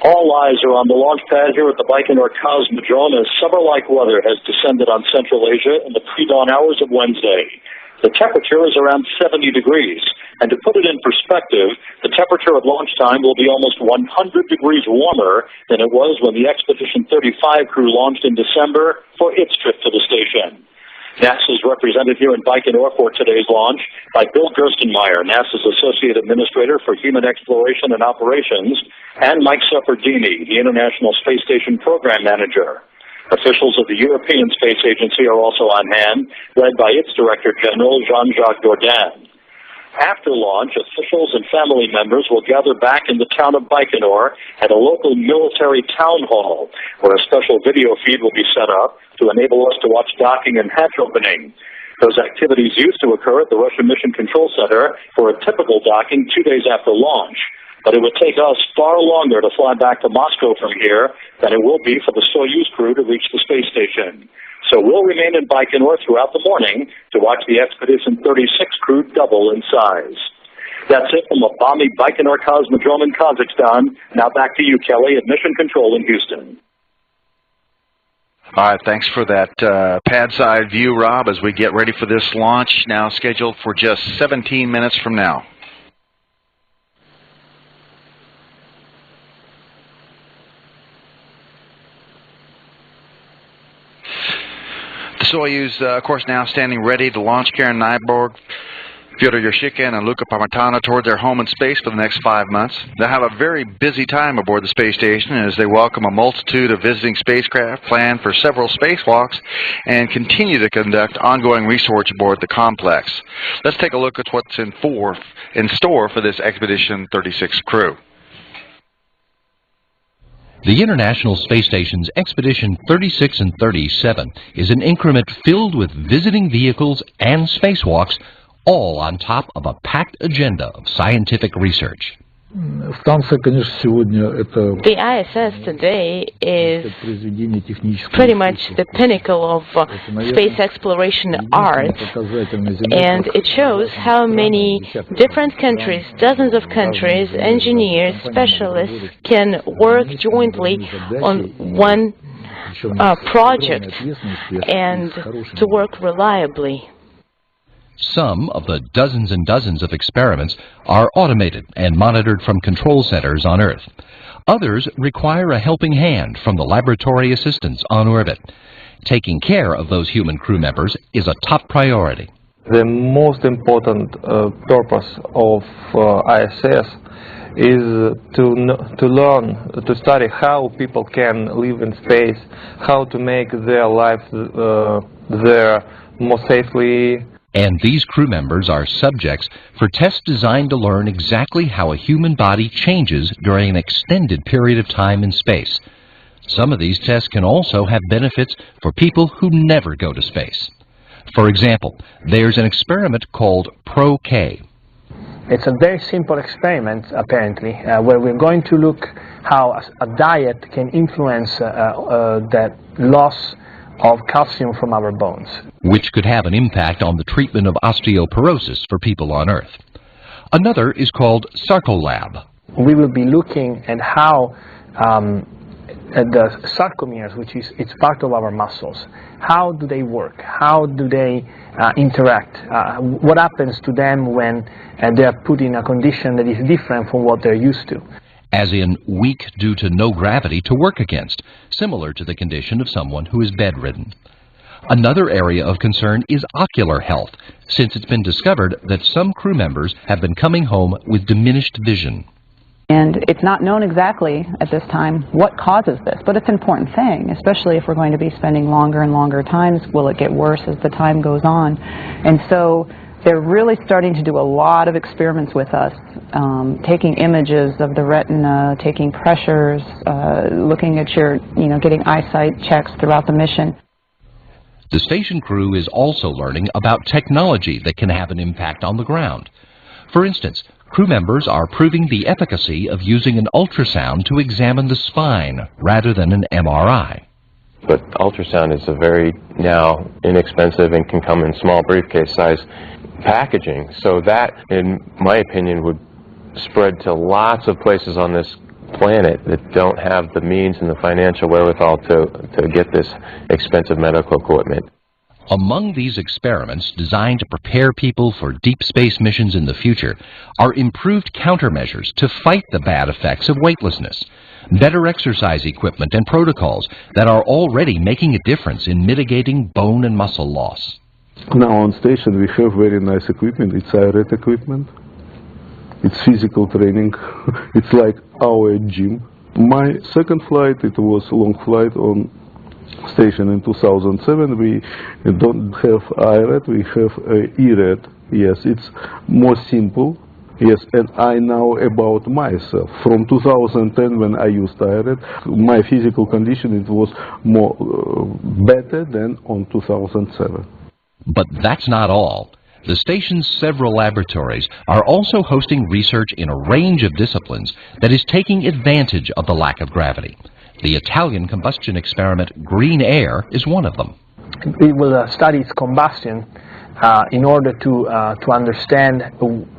All eyes are on the launch pad here at the Baikonur Cosmodrome as summer-like weather has descended on Central Asia in the pre-dawn hours of Wednesday. The temperature is around 70 degrees, and to put it in perspective, the temperature at launch time will be almost 100 degrees warmer than it was when the Expedition 35 crew launched in December for its trip to the station. NASA is represented here in Baikonur for today's launch by Bill Gerstenmaier, NASA's Associate Administrator for Human Exploration and Operations, and Mike Seppardini, the International Space Station Program Manager. Officials of the European Space Agency are also on hand, led by its Director General, Jean-Jacques Dordain. After launch, officials and family members will gather back in the town of Baikonur at a local military town hall, where a special video feed will be set up to enable us to watch docking and hatch opening. Those activities used to occur at the Russian Mission Control Center for a typical docking 2 days after launch. But it would take us far longer to fly back to Moscow from here than it will be for the Soyuz crew to reach the space station. So we'll remain in Baikonur throughout the morning to watch the Expedition 36 crew double in size. That's it from a balmy Baikonur Cosmodrome in Kazakhstan. Now back to you, Kelly, at Mission Control in Houston. All right, thanks for that pad-side view, Rob, as we get ready for this launch, now scheduled for just 17 minutes from now. The Soyuz, of course, now standing ready to launch Karen Nyborg, Fyodor Yurshkin, and Luka Parmitano toward their home in space for the next 5 months. They'll have a very busy time aboard the space station as they welcome a multitude of visiting spacecraft, plan for several spacewalks, and continue to conduct ongoing research aboard the complex. Let's take a look at what's in store for this Expedition 36 crew. The International Space Station's Expedition 36 and 37 is an increment filled with visiting vehicles and spacewalks, all on top of a packed agenda of scientific research. The ISS today is pretty much the pinnacle of space exploration art, and it shows how many different countries, dozens of countries, engineers, specialists can work jointly on one project and to work reliably. Some of the dozens and dozens of experiments are automated and monitored from control centers on Earth. Others require a helping hand from the laboratory assistants on orbit. Taking care of those human crew members is a top priority. The most important purpose of ISS is to learn, to study how people can live in space, how to make their life there more safely. And these crew members are subjects for tests designed to learn exactly how a human body changes during an extended period of time in space. Some of these tests can also have benefits for people who never go to space. For example, there's an experiment called Pro-K. It's a very simple experiment, apparently, where we're going to look how a diet can influence that loss of calcium from our bones, which could have an impact on the treatment of osteoporosis for people on Earth. Another is called Sarcolab. We will be looking at how the sarcomeres, which is it's part of our muscles, how do they work? How do they interact? What happens to them when they are put in a condition that is different from what they're used to? As in weak due to no gravity to work against, similar to the condition of someone who is bedridden. Another area of concern is ocular health, since it's been discovered that some crew members have been coming home with diminished vision. And it's not known exactly at this time what causes this, but it's an important thing, especially if we're going to be spending longer and longer times. Will it get worse as the time goes on? And so they're really starting to do a lot of experiments with us, taking images of the retina, taking pressures, looking at your, getting eyesight checks throughout the mission. The station crew is also learning about technology that can have an impact on the ground. For instance, crew members are proving the efficacy of using an ultrasound to examine the spine rather than an MRI. But ultrasound is a very now inexpensive and can come in small briefcase size packaging, so that, in my opinion, would spread to lots of places on this planet that don't have the means and the financial wherewithal to get this expensive medical equipment. Among these experiments designed to prepare people for deep space missions in the future are improved countermeasures to fight the bad effects of weightlessness, better exercise equipment and protocols that are already making a difference in mitigating bone and muscle loss. Now on station we have very nice equipment. It's IRET equipment. It's physical training. It's like our gym. My second flight, it was a long flight on station in 2007. We don't have IRET, we have ERET. Yes, it's more simple. Yes, and I know about myself. From 2010, when I used IRET, my physical condition, it was more better than on 2007. But that's not all. The station's several laboratories are also hosting research in a range of disciplines that is taking advantage of the lack of gravity. The Italian combustion experiment Green Air is one of them. We will study its combustion in order to understand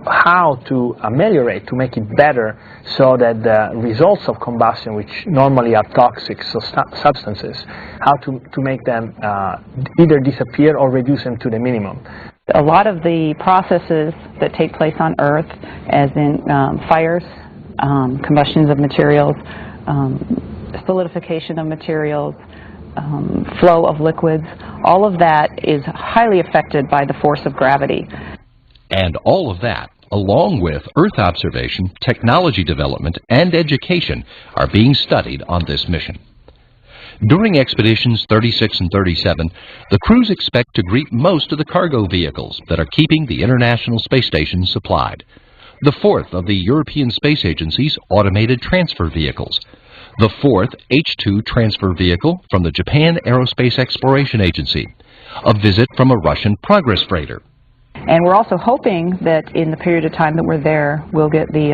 how to ameliorate, to make it better, so that the results of combustion, which normally are toxic substances, how to make them either disappear or reduce them to the minimum. A lot of the processes that take place on Earth, as in fires, combustions of materials, solidification of materials, flow of liquids, all of that is highly affected by the force of gravity. And all of that, along with Earth observation, technology development, and education, are being studied on this mission. During expeditions 36 and 37, the crews expect to greet most of the cargo vehicles that are keeping the International Space Station supplied. The fourth of the European Space Agency's automated transfer vehicles. The fourth H-2 transfer vehicle from the Japan Aerospace Exploration Agency. A visit from a Russian Progress freighter. And we're also hoping that in the period of time that we're there, we'll get the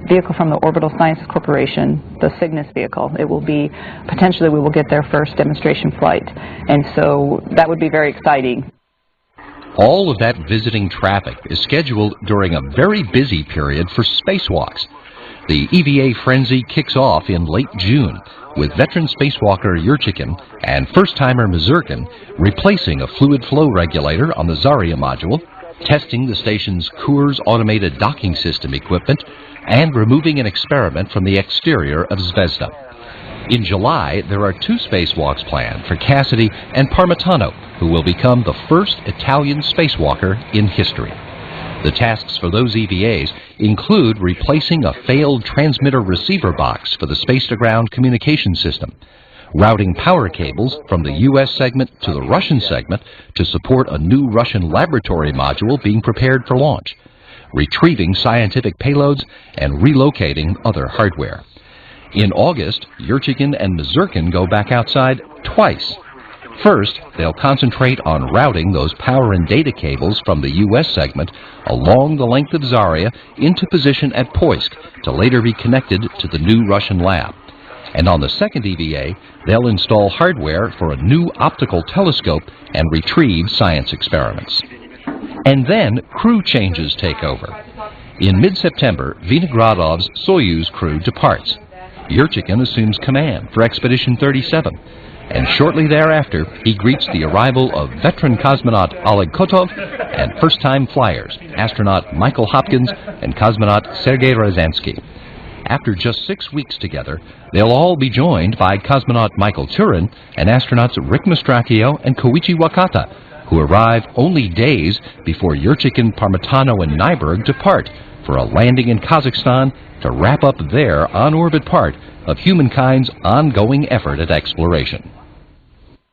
vehicle from the Orbital Sciences Corporation, the Cygnus vehicle. It will be, potentially we will get their first demonstration flight. And so that would be very exciting. All of that visiting traffic is scheduled during a very busy period for spacewalks. The EVA frenzy kicks off in late June, with veteran spacewalker Yurchikhin and first-timer Mazurkin replacing a fluid flow regulator on the Zarya module, testing the station's Kurs automated docking system equipment, and removing an experiment from the exterior of Zvezda. In July, there are 2 spacewalks planned for Cassidy and Parmitano, who will become the first Italian spacewalker in history. The tasks for those EVAs include replacing a failed transmitter-receiver box for the space-to-ground communication system, routing power cables from the U.S. segment to the Russian segment to support a new Russian laboratory module being prepared for launch, retrieving scientific payloads, and relocating other hardware. In August, Yurchikhin and Mazurkin go back outside twice. First, they'll concentrate on routing those power and data cables from the U.S. segment along the length of Zarya into position at Poisk to later be connected to the new Russian lab. And on the second EVA, they'll install hardware for a new optical telescope and retrieve science experiments. And then crew changes take over. In mid-September, Vinogradov's Soyuz crew departs. Yurchikhin assumes command for Expedition 37. And shortly thereafter, he greets the arrival of veteran cosmonaut Oleg Kotov and first-time flyers, astronaut Michael Hopkins and cosmonaut Sergei Rosansky. After just 6 weeks together, they'll all be joined by cosmonaut Michael Turin and astronauts Rick Mastracchio and Koichi Wakata, who arrive only days before Yurchikhin, Parmitano, and Nyberg depart for a landing in Kazakhstan to wrap up their on-orbit part of humankind's ongoing effort at exploration.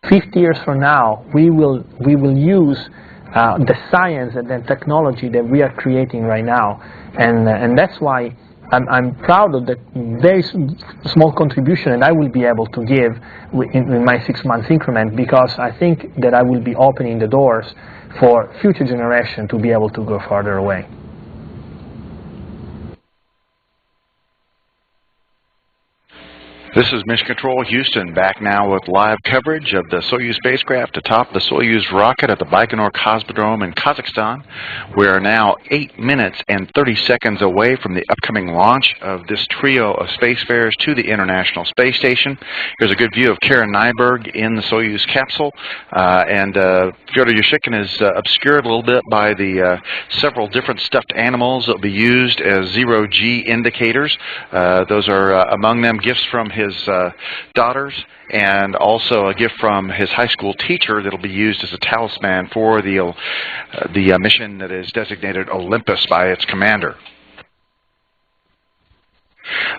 50 years from now, we will use the science and the technology that we are creating right now, and that's why I'm proud of the very small contribution that I will be able to give in my 6-month increment, because I think that I will be opening the doors for future generations to be able to go farther away. This is Mission Control Houston, back now with live coverage of the Soyuz spacecraft atop the Soyuz rocket at the Baikonur Cosmodrome in Kazakhstan. We are now 8 minutes and 30 seconds away from the upcoming launch of this trio of spacefarers to the International Space Station. Here's a good view of Karen Nyberg in the Soyuz capsule, and Fyodor Yashkin is obscured a little bit by the several different stuffed animals that will be used as zero-G indicators. Those are among them gifts from his daughters, and also a gift from his high school teacher that will be used as a talisman for the mission that is designated Olympus by its commander.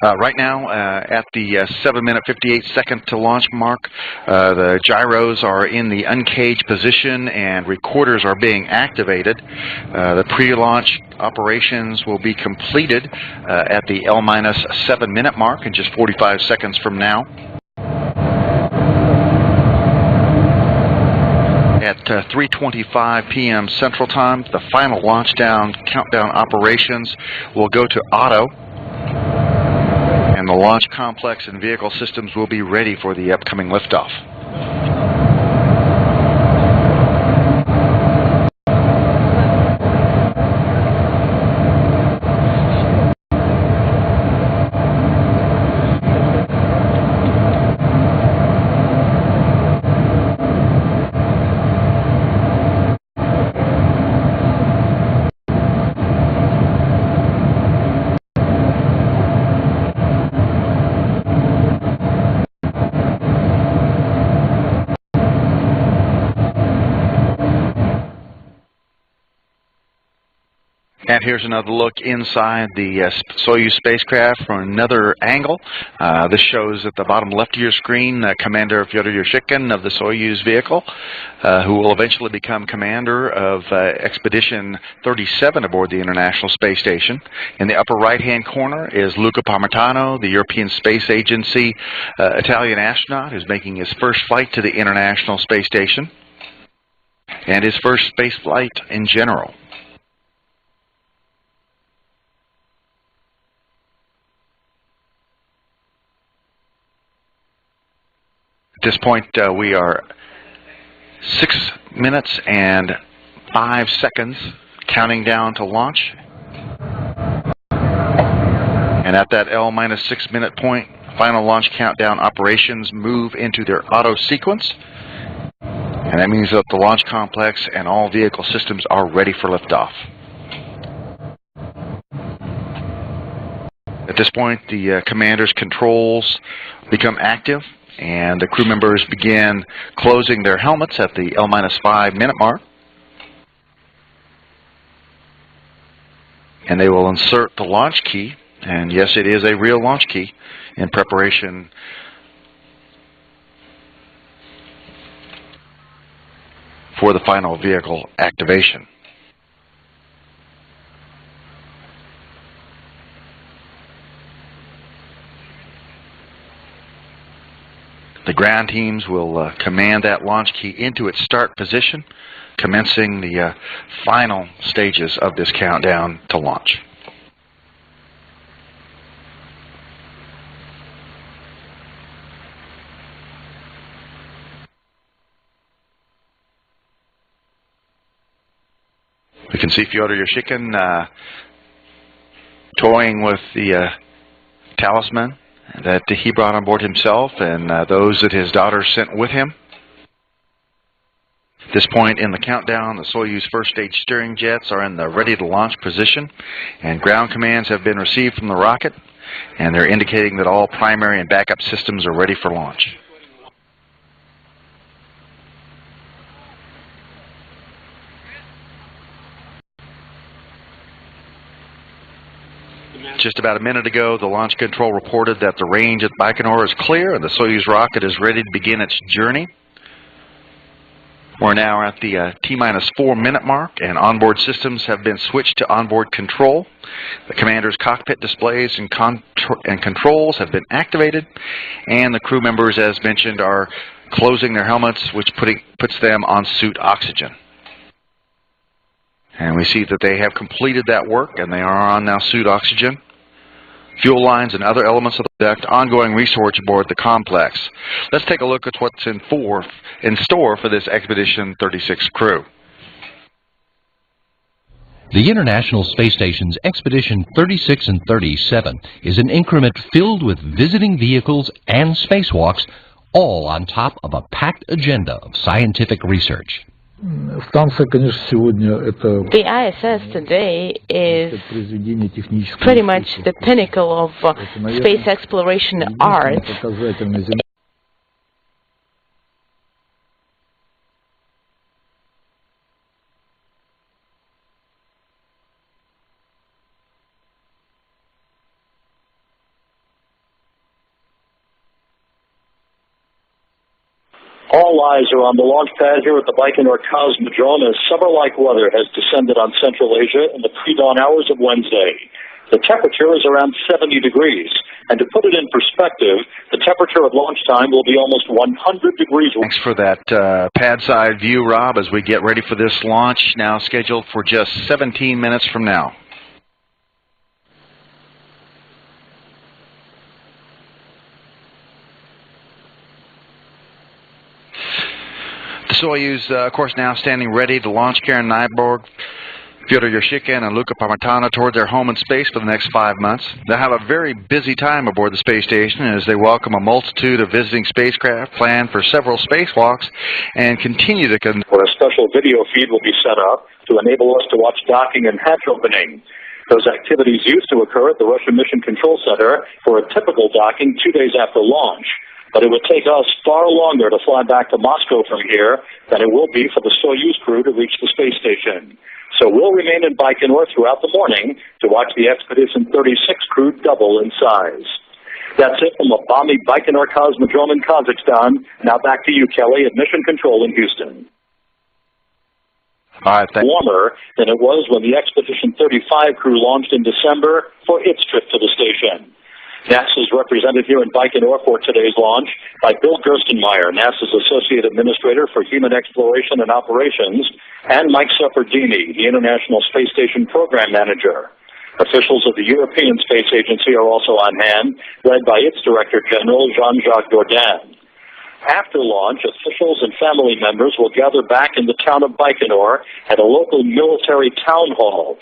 Right now, at the 7-minute 58-second to launch mark, the gyros are in the uncaged position and recorders are being activated. The pre-launch operations will be completed at the L-7-minute mark in just 45 seconds from now. At 3:25 p.m. Central Time, the final launch countdown operations will go to auto, and the launch complex and vehicle systems will be ready for the upcoming liftoff. And here's another look inside the Soyuz spacecraft from another angle. This shows at the bottom left of your screen Commander Fyodor Yashkin of the Soyuz vehicle, who will eventually become commander of Expedition 37 aboard the International Space Station. In the upper right-hand corner is Luca Parmitano, the European Space Agency Italian astronaut who's making his first flight to the International Space Station, and his first space flight in general. At this point, we are 6 minutes and 5 seconds counting down to launch. And at that L-6 minute point, final launch countdown operations move into their auto sequence. And that means that the launch complex and all vehicle systems are ready for liftoff. At this point, the commander's controls become active, and the crew members begin closing their helmets at the L-5 minute mark. And they will insert the launch key, and yes, it is a real launch key, in preparation for the final vehicle activation. The ground teams will command that launch key into its start position, commencing the final stages of this countdown to launch. We can see Fyodor Yashkin toying with the talisman that he brought on board himself and those that his daughter sent with him. At this point in the countdown, the Soyuz first stage steering jets are in the ready to launch position, and ground commands have been received from the rocket, and they're indicating that all primary and backup systems are ready for launch. Just about a minute ago, the launch control reported that the range at Baikonur is clear and the Soyuz rocket is ready to begin its journey. We're now at the T-4 minute mark, and onboard systems have been switched to onboard control. The commander's cockpit displays and controls have been activated, and the crew members, as mentioned, are closing their helmets, which puts them on suit oxygen. And we see that they have completed that work, and they are on now suit oxygen. fuel lines, and other elements of the product, ongoing research aboard the complex. Let's take a look at what's in store for this Expedition 36 crew. The International Space Station's Expedition 36 and 37 is an increment filled with visiting vehicles and spacewalks, all on top of a packed agenda of scientific research. The ISS today is pretty much the pinnacle of space exploration art. All eyes are on the launch pad here at the Baikonur Cosmodrome as summer-like weather has descended on Central Asia in the pre-dawn hours of Wednesday. The temperature is around 70 degrees, and to put it in perspective, the temperature at launch time will be almost 100 degrees. Thanks for that pad-side view, Rob, as we get ready for this launch, now scheduled for just 17 minutes from now. The Soyuz, of course, now standing ready to launch Karen Nyborg, Fyodor Yashikin, and Luka Parmatana towards their home in space for the next 5 months. They'll have a very busy time aboard the space station as they welcome a multitude of visiting spacecraft, plan for several spacewalks, and continue to where a special video feed will be set up to enable us to watch docking and hatch opening. Those activities used to occur at the Russian Mission Control Center for a typical docking 2 days after launch. But it would take us far longer to fly back to Moscow from here than it will be for the Soyuz crew to reach the space station. So we'll remain in Baikonur throughout the morning to watch the Expedition 36 crew double in size. That's it from a balmy Baikonur Cosmodrome in Kazakhstan. Now back to you, Kelly, at Mission Control in Houston. All right, warmer than it was when the Expedition 35 crew launched in December for its trip to the station. NASA is represented here in Baikonur for today's launch by Bill Gerstenmaier, NASA's Associate Administrator for Human Exploration and Operations, and Mike Seppardini, the International Space Station Program Manager. Officials of the European Space Agency are also on hand, led by its Director General, Jean-Jacques Dordain. After launch, officials and family members will gather back in the town of Baikonur at a local military town hall.